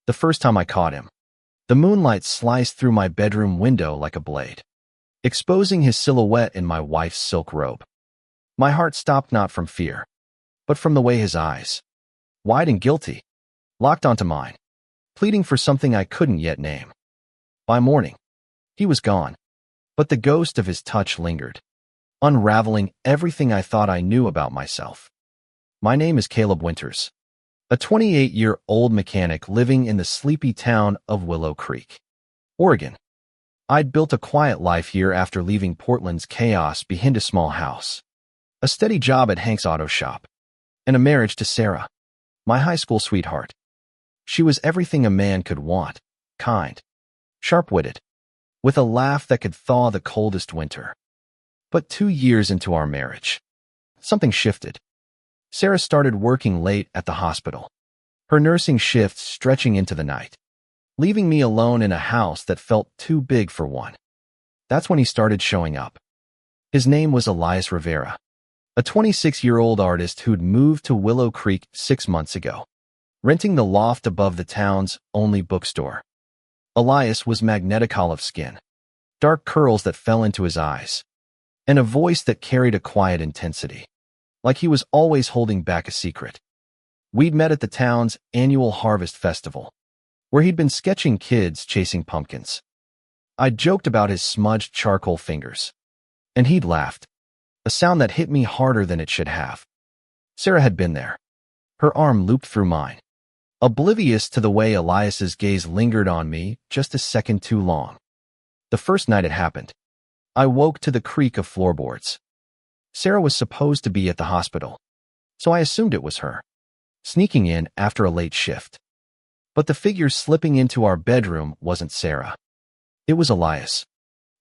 The first time I caught him, the moonlight sliced through my bedroom window like a blade, exposing his silhouette in my wife's silk robe. My heart stopped not from fear, but from the way his eyes, wide and guilty, locked onto mine, pleading for something I couldn't yet name. By morning, he was gone, but the ghost of his touch lingered, unraveling everything I thought I knew about myself. My name is Caleb Winters, a 28-year-old mechanic living in the sleepy town of Willow Creek, Oregon. I'd built a quiet life here after leaving Portland's chaos behind a small house, a steady job at Hank's auto shop, and a marriage to Sarah, my high school sweetheart. She was everything a man could want, kind, sharp-witted, with a laugh that could thaw the coldest winter. But 2 years into our marriage, something shifted. Sarah started working late at the hospital, her nursing shifts stretching into the night, leaving me alone in a house that felt too big for one. That's when he started showing up. His name was Elias Rivera, a 26-year-old artist who'd moved to Willow Creek 6 months ago, renting the loft above the town's only bookstore. Elias was magnetic olive skin, dark curls that fell into his eyes, and a voice that carried a quiet intensity, like he was always holding back a secret. We'd met at the town's annual harvest festival, where he'd been sketching kids chasing pumpkins. I'd joked about his smudged charcoal fingers, and he'd laughed, a sound that hit me harder than it should have. Sarah had been there, her arm looped through mine, oblivious to the way Elias's gaze lingered on me just a second too long. The first night it happened, I woke to the creak of floorboards. Sarah was supposed to be at the hospital, so I assumed it was her, sneaking in after a late shift. But the figure slipping into our bedroom wasn't Sarah. It was Elias,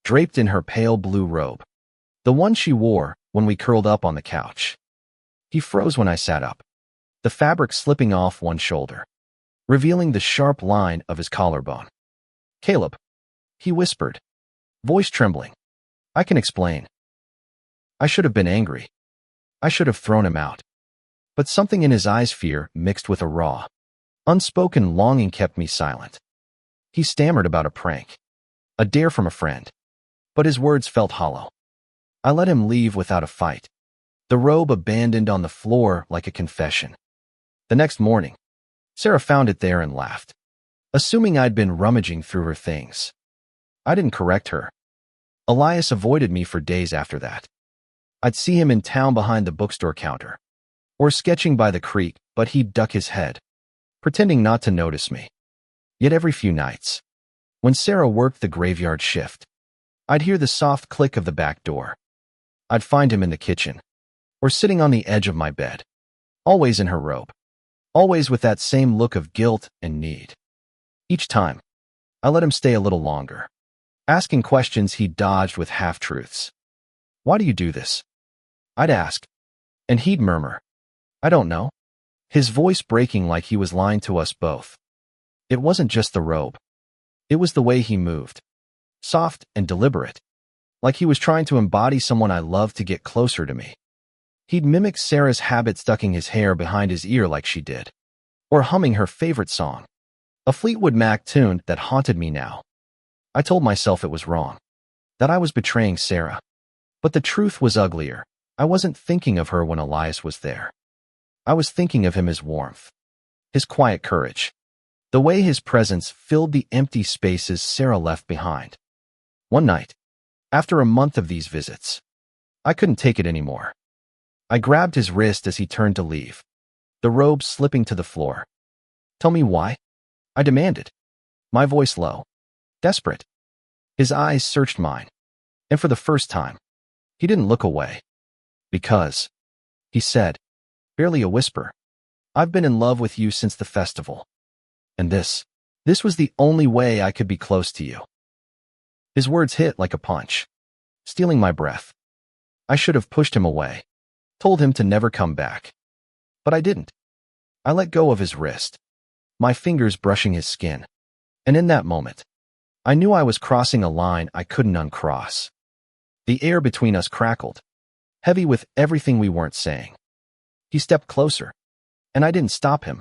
draped in her pale blue robe, the one she wore when we curled up on the couch. He froze when I sat up, the fabric slipping off one shoulder, revealing the sharp line of his collarbone. "Caleb," he whispered, voice trembling. "I can explain." I should have been angry. I should have thrown him out. But something in his eyes, fear mixed with a raw, unspoken longing, kept me silent. He stammered about a prank, a dare from a friend, but his words felt hollow. I let him leave without a fight, the robe abandoned on the floor like a confession. The next morning, Sarah found it there and laughed, assuming I'd been rummaging through her things. I didn't correct her. Elias avoided me for days after that. I'd see him in town behind the bookstore counter, or sketching by the creek, but he'd duck his head, pretending not to notice me. Yet every few nights, when Sarah worked the graveyard shift, I'd hear the soft click of the back door. I'd find him in the kitchen, or sitting on the edge of my bed, always in her robe, always with that same look of guilt and need. Each time, I let him stay a little longer, asking questions he dodged with half-truths. "Why do you do this?" I'd ask, and he'd murmur, "I don't know," his voice breaking like he was lying to us both. It wasn't just the robe. It was the way he moved, soft and deliberate, like he was trying to embody someone I loved to get closer to me. He'd mimic Sarah's habit, tucking his hair behind his ear like she did, or humming her favorite song, a Fleetwood Mac tune that haunted me now. I told myself it was wrong, that I was betraying Sarah. But the truth was uglier. I wasn't thinking of her when Elias was there. I was thinking of him, his warmth, his quiet courage, the way his presence filled the empty spaces Sarah left behind. One night, after a month of these visits, I couldn't take it anymore. I grabbed his wrist as he turned to leave, the robe slipping to the floor. "Tell me why," I demanded, my voice low, desperate. His eyes searched mine, and for the first time, he didn't look away. "Because," he said, barely a whisper, "I've been in love with you since the festival. And this was the only way I could be close to you." His words hit like a punch, stealing my breath. I should have pushed him away, told him to never come back. But I didn't. I let go of his wrist, my fingers brushing his skin. And in that moment, I knew I was crossing a line I couldn't uncross. The air between us crackled, heavy with everything we weren't saying. He stepped closer, and I didn't stop him.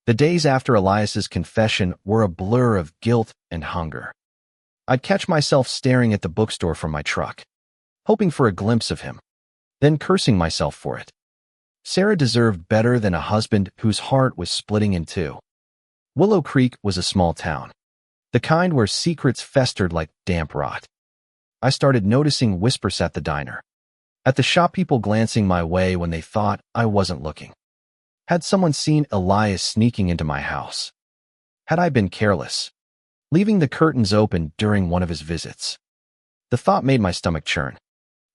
The days after Elias's confession were a blur of guilt and hunger. I'd catch myself staring at the bookstore from my truck, hoping for a glimpse of him, then cursing myself for it. Sarah deserved better than a husband whose heart was splitting in two. Willow Creek was a small town, the kind where secrets festered like damp rot. I started noticing whispers at the diner, at the shoppeople glancing my way when they thought I wasn't looking. Had someone seen Elias sneaking into my house? Had I been careless, leaving the curtains open during one of his visits? The thought made my stomach churn.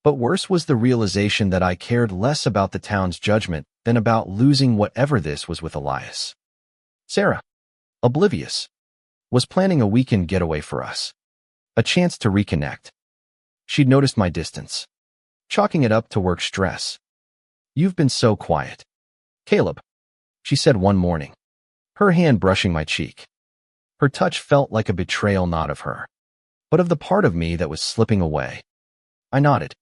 But worse was the realization that I cared less about the town's judgment than about losing whatever this was with Elias. Sarah, oblivious, was planning a weekend getaway for us, a chance to reconnect. She'd noticed my distance, chalking it up to work stress. "You've been so quiet, Caleb," she said one morning, her hand brushing my cheek. Her touch felt like a betrayal, not of her, but of the part of me that was slipping away. I nodded,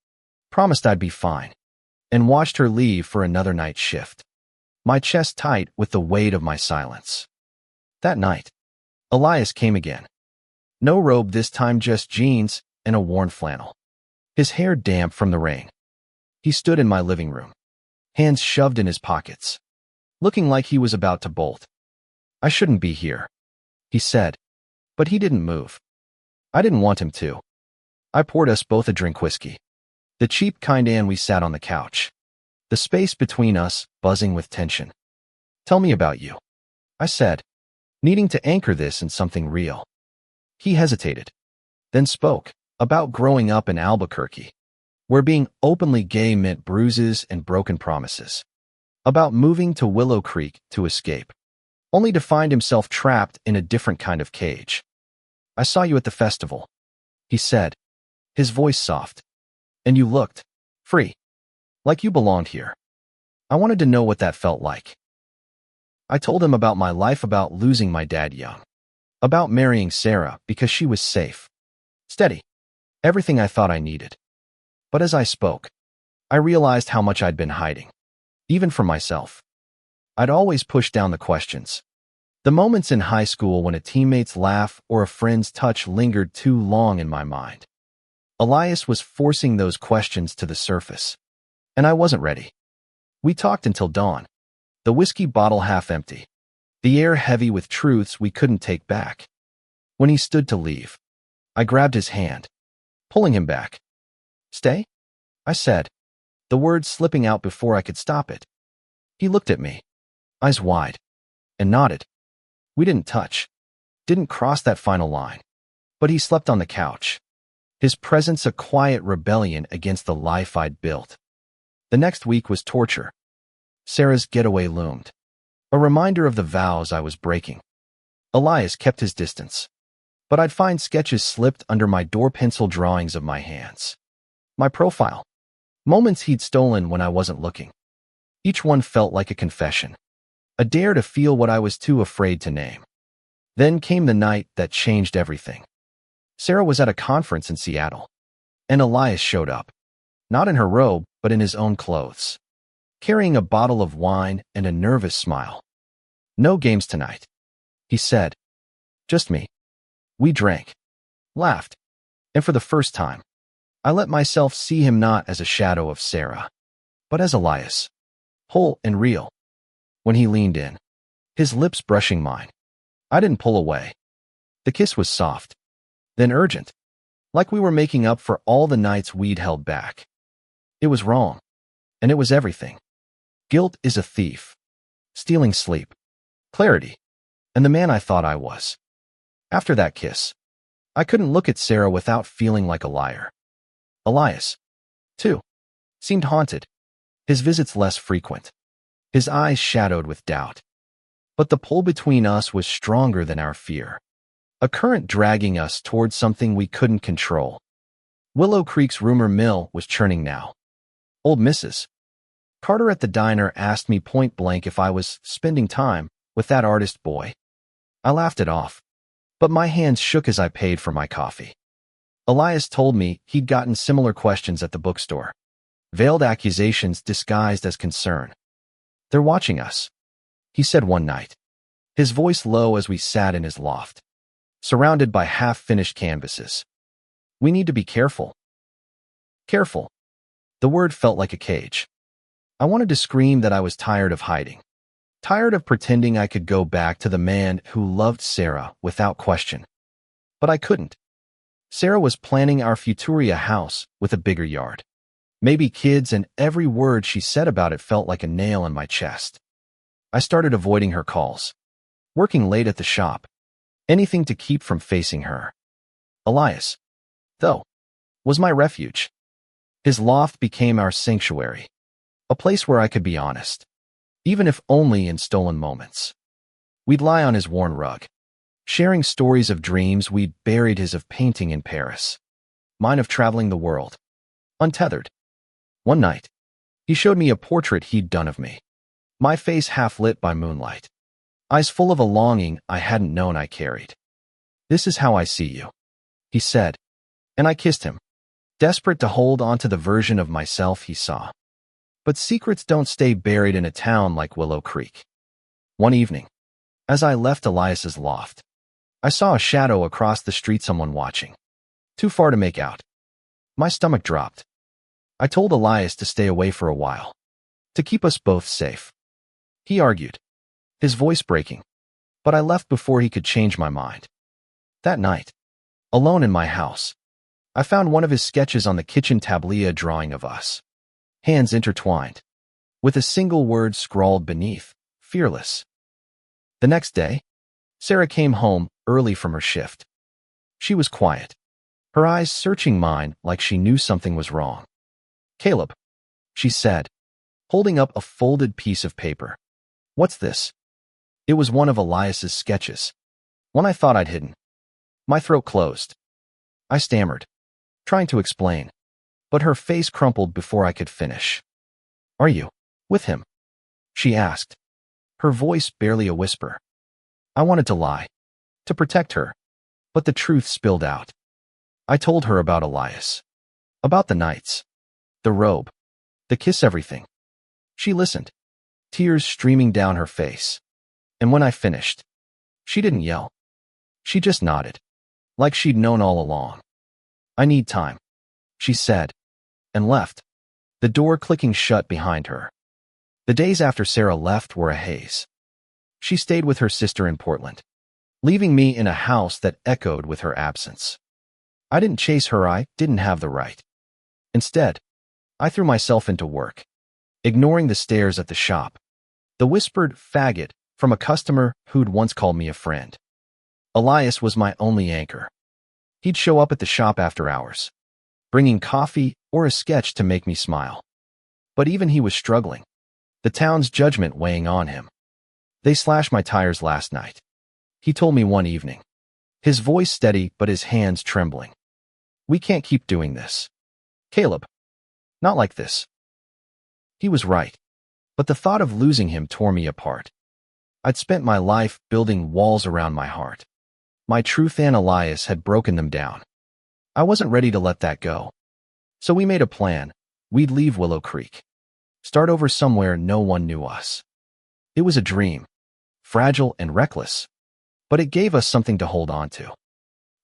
promised I'd be fine, and watched her leave for another night shift, my chest tight with the weight of my silence. That night, Elias came again. No robe this time, just jeans and a worn flannel, his hair damp from the rain. He stood in my living room, hands shoved in his pockets, looking like he was about to bolt. "I shouldn't be here," he said, but he didn't move. I didn't want him to. I poured us both a drink whiskey, the cheap kind, and we sat on the couch, the space between us buzzing with tension. "Tell me about you," I said, needing to anchor this in something real. He hesitated, then spoke about growing up in Albuquerque, where being openly gay meant bruises and broken promises, about moving to Willow Creek to escape, only to find himself trapped in a different kind of cage. "I saw you at the festival," he said, his voice soft, "and you looked free, like you belonged here." I wanted to know what that felt like. I told him about my life, about losing my dad young, about marrying Sarah because she was safe, steady, everything I thought I needed. But as I spoke, I realized how much I'd been hiding, even from myself. I'd always pushed down the questions. The moments in high school when a teammate's laugh or a friend's touch lingered too long in my mind. Elias was forcing those questions to the surface, and I wasn't ready. We talked until dawn, the whiskey bottle half empty, the air heavy with truths we couldn't take back. When he stood to leave, I grabbed his hand, pulling him back. "Stay?" I said, the words slipping out before I could stop it. He looked at me, eyes wide, and nodded. We didn't touch, didn't cross that final line, but he slept on the couch, his presence a quiet rebellion against the life I'd built. The next week was torture. Sarah's getaway loomed, a reminder of the vows I was breaking. Elias kept his distance, but I'd find sketches slipped under my door, pencil drawings of my hands, my profile, moments he'd stolen when I wasn't looking. Each one felt like a confession, a dare to feel what I was too afraid to name. Then came the night that changed everything. Sarah was at a conference in Seattle, and Elias showed up, not in her robe, but in his own clothes, carrying a bottle of wine and a nervous smile. "No games tonight," he said. "Just me." We drank, laughed, and for the first time, I let myself see him not as a shadow of Sarah, but as Elias, whole and real. When he leaned in, his lips brushing mine, I didn't pull away. The kiss was soft, then urgent, like we were making up for all the nights we'd held back. It was wrong, and it was everything. Guilt is a thief, stealing sleep, clarity, and the man I thought I was. After that kiss, I couldn't look at Sarah without feeling like a liar. Elias, too, seemed haunted, his visits less frequent, his eyes shadowed with doubt. But the pull between us was stronger than our fear, a current dragging us towards something we couldn't control. Willow Creek's rumor mill was churning now. Old Mrs. Carter at the diner asked me point blank if I was spending time with that artist boy. I laughed it off, but my hands shook as I paid for my coffee. Elias told me he'd gotten similar questions at the bookstore, veiled accusations disguised as concern. "They're watching us," he said one night. his voice low as we sat in his loft, surrounded by half-finished canvases. We need to be careful. Careful. The word felt like a cage. I wanted to scream that I was tired of hiding, tired of pretending I could go back to the man who loved Sarah without question. But I couldn't. Sarah was planning our Futuria house with a bigger yard, maybe kids, and every word she said about it felt like a nail in my chest. I started avoiding her calls, working late at the shop, anything to keep from facing her. Elias, though, was my refuge. His loft became our sanctuary, a place where I could be honest, even if only in stolen moments. We'd lie on his worn rug, sharing stories of dreams we'd buried, his of painting in Paris, mine of traveling the world, untethered. One night, he showed me a portrait he'd done of me, my face half lit by moonlight, eyes full of a longing I hadn't known I carried. "This is how I see you," he said, and I kissed him, desperate to hold on to the version of myself he saw. But secrets don't stay buried in a town like Willow Creek. One evening, as I left Elias's loft, I saw a shadow across the street, someone watching, too far to make out. My stomach dropped. I told Elias to stay away for a while, to keep us both safe. He argued, his voice breaking, but I left before he could change my mind. That night, alone in my house, I found one of his sketches on the kitchen tablia, a drawing of us, hands intertwined, with a single word scrawled beneath, fearless. The next day, Sarah came home early from her shift. She was quiet, her eyes searching mine like she knew something was wrong. "Caleb," she said, holding up a folded piece of paper. "What's this?" It was one of Elias's sketches, one I thought I'd hidden. My throat closed. I stammered, trying to explain, but her face crumpled before I could finish. "Are you with him?" she asked, her voice barely a whisper. I wanted to lie, to protect her, but the truth spilled out. I told her about Elias, about the nights, the robe, the kiss, everything. She listened, tears streaming down her face. And when I finished, she didn't yell. She just nodded, like she'd known all along. "I need time," she said, and left, the door clicking shut behind her. The days after Sarah left were a haze. She stayed with her sister in Portland, leaving me in a house that echoed with her absence. I didn't chase her, I didn't have the right. Instead, I threw myself into work, ignoring the stares at the shop, the whispered faggot from a customer who'd once called me a friend. Elias was my only anchor. He'd show up at the shop after hours, bringing coffee or a sketch to make me smile. But even he was struggling, the town's judgment weighing on him. "They slashed my tires last night," he told me one evening, his voice steady but his hands trembling. "We can't keep doing this, Caleb. Not like this." He was right, but the thought of losing him tore me apart. I'd spent my life building walls around my heart. My truth and Elias had broken them down. I wasn't ready to let that go. So we made a plan. We'd leave Willow Creek, start over somewhere no one knew us. It was a dream, fragile and reckless, but it gave us something to hold on to.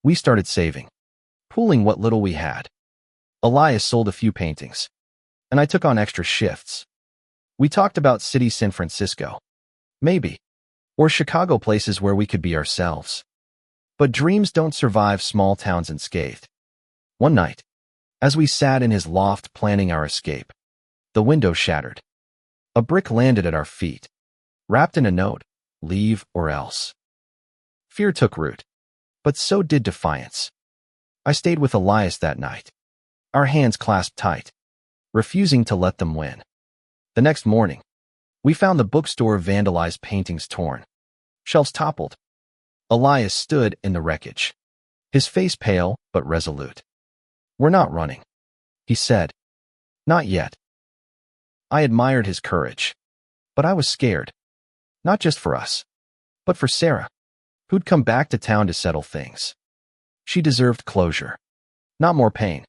We started saving, pooling what little we had. Elias sold a few paintings, and I took on extra shifts. We talked about city San Francisco, maybe, or Chicago, places where we could be ourselves. But dreams don't survive small towns unscathed. One night, as we sat in his loft planning our escape, the window shattered. A brick landed at our feet, wrapped in a note, "Leave or else." Fear took root, but so did defiance. I stayed with Elias that night, our hands clasped tight, refusing to let them win. The next morning, we found the bookstore vandalized, paintings torn, shelves toppled. Elias stood in the wreckage, his face pale but resolute. "We're not running," he said. "Not yet." I admired his courage, but I was scared, not just for us, but for Sarah, who'd come back to town to settle things. She deserved closure, not more pain.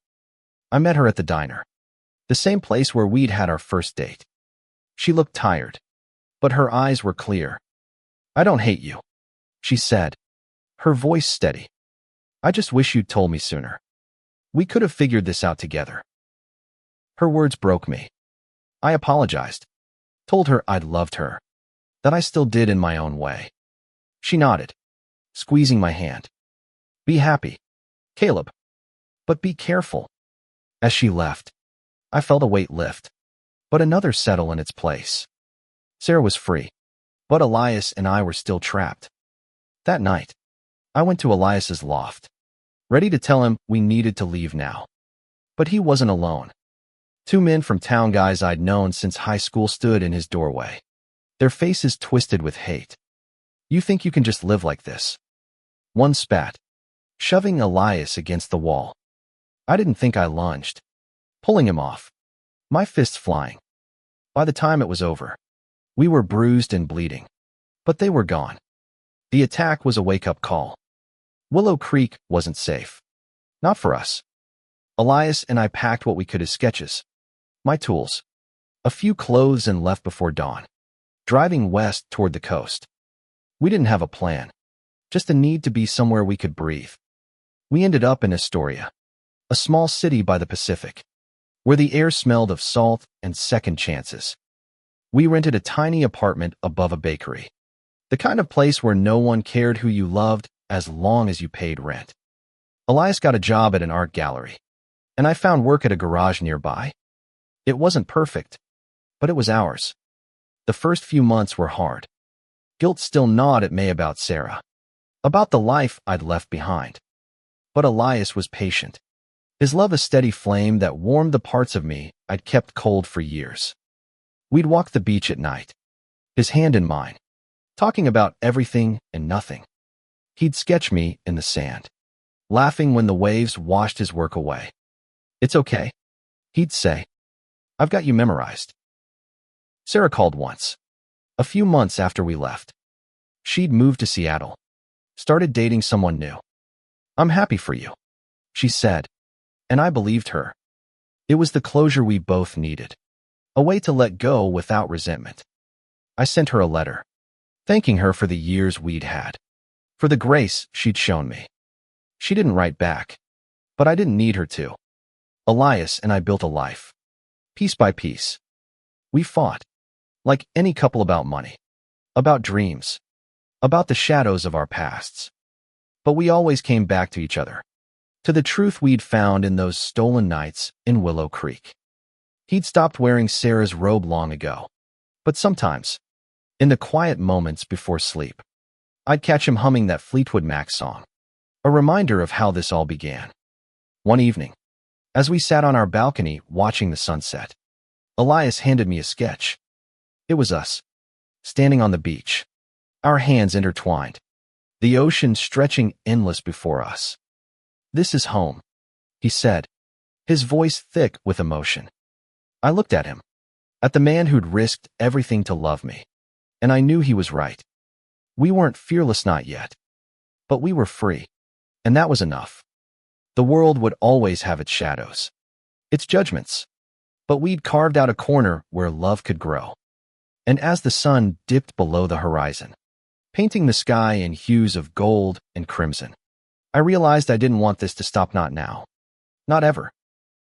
I met her at the diner, the same place where we'd had our first date. She looked tired, but her eyes were clear. I don't hate you, she said, her voice steady. I just wish you'd told me sooner. We could have figured this out together. Her words broke me. I apologized, told her I'd loved her, that I still did in my own way. She nodded, squeezing my hand. Be happy, Caleb, but be careful. As she left, I felt a weight lift, but another settle in its place. Sarah was free, but Elias and I were still trapped. That night, I went to Elias's loft, ready to tell him we needed to leave now. But he wasn't alone. 2 men from town, guys I'd known since high school, stood in his doorway, their faces twisted with hate. You think you can just live like this? One spat, shoving Elias against the wall. I didn't think. I lunged, pulling him off, my fists flying. By the time it was over, we were bruised and bleeding, but they were gone. The attack was a wake-up call. Willow Creek wasn't safe. Not for us. Elias and I packed what we could as sketches, my tools, a few clothes, and left before dawn, driving west toward the coast. We didn't have a plan, just a need to be somewhere we could breathe. We ended up in Astoria, a small city by the Pacific, where the air smelled of salt and second chances. We rented a tiny apartment above a bakery, the kind of place where no one cared who you loved as long as you paid rent. Elias got a job at an art gallery, and I found work at a garage nearby. It wasn't perfect, but it was ours. The first few months were hard. Guilt still gnawed at me about Sarah, about the life I'd left behind. But Elias was patient, his love a steady flame that warmed the parts of me I'd kept cold for years. We'd walk the beach at night, his hand in mine, talking about everything and nothing. He'd sketch me in the sand, laughing when the waves washed his work away. It's okay, he'd say. I've got you memorized. Sarah called once, a few months after we left. She'd moved to Seattle, started dating someone new. I'm happy for you, she said, and I believed her. It was the closure we both needed, a way to let go without resentment. I sent her a letter, thanking her for the years we'd had, for the grace she'd shown me. She didn't write back, but I didn't need her to. Elias and I built a life, piece by piece. We fought, like any couple, about money, about dreams, about the shadows of our pasts. But we always came back to each other, to the truth we'd found in those stolen nights in Willow Creek. He'd stopped wearing Sarah's robe long ago, but sometimes, in the quiet moments before sleep, I'd catch him humming that Fleetwood Mac song, a reminder of how this all began. One evening, as we sat on our balcony watching the sunset, Elias handed me a sketch. It was us, standing on the beach, our hands intertwined, the ocean stretching endless before us. This is home, he said, his voice thick with emotion. I looked at him, at the man who'd risked everything to love me, and I knew he was right. We weren't fearless, not yet, but we were free, and that was enough. The world would always have its shadows, its judgments, but we'd carved out a corner where love could grow. And as the sun dipped below the horizon, painting the sky in hues of gold and crimson, I realized I didn't want this to stop, not now, not ever.